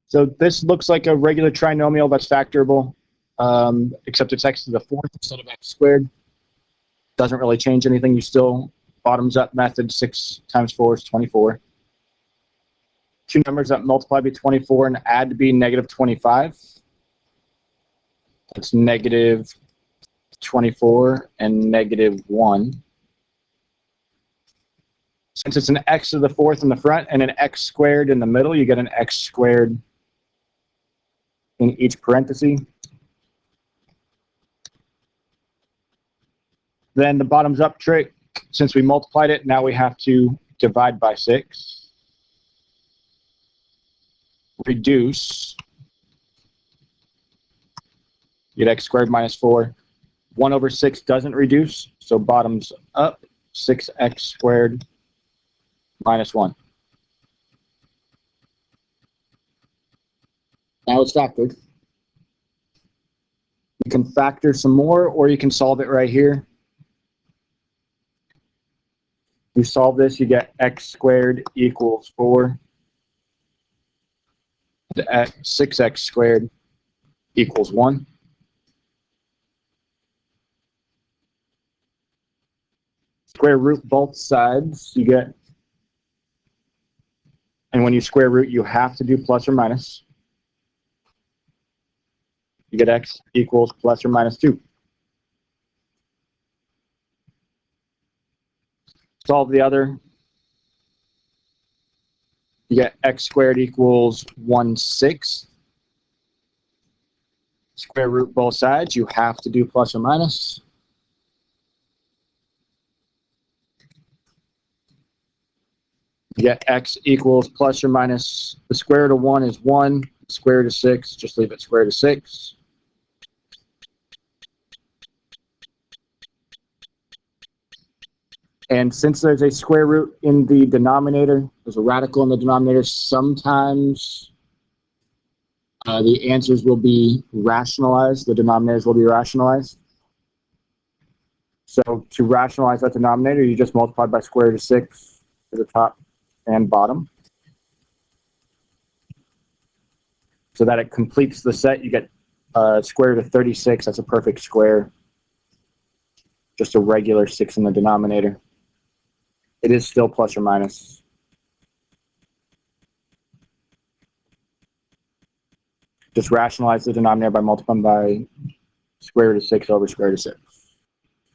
So this looks like a regular trinomial that's factorable, except it's x to the fourth instead of x squared. Doesn't really change anything. You still bottoms up method, 6 times 4 is 24. Two numbers that multiply by 24 and add to be negative 25. That's negative 24 and negative 1. Since it's an x to the fourth in the front and an x squared in the middle, you get an x squared in each parenthesis. Then the bottoms up trick, since we multiplied it, now we have to divide by 6. Reduce. You get x squared minus 4. 1 over 6 doesn't reduce, so bottoms up, 6x squared minus 1. Now it's factored. You can factor some more, or you can solve it right here. You solve this, you get x squared equals 4. 6x squared equals 1. Square root both sides, you get, and when you square root, you have to do plus or minus. You get x equals plus or minus 2. Solve the other. You get x squared equals 1/6. Square root both sides, you have to do plus or minus. You get x equals plus or minus, the square root of 1 is 1, square root of 6, just leave it square root of 6. And since there's a square root in the denominator, there's a radical in the denominator, sometimes the answers will be rationalized, the denominators will be rationalized. So to rationalize that denominator, you just multiply by square root of 6 to the top and bottom. So that it completes the set, you get square root of 36, that's a perfect square. Just a regular 6 in the denominator. It is still plus or minus. Just rationalize the denominator by multiplying by square root of 6 over square root of 6.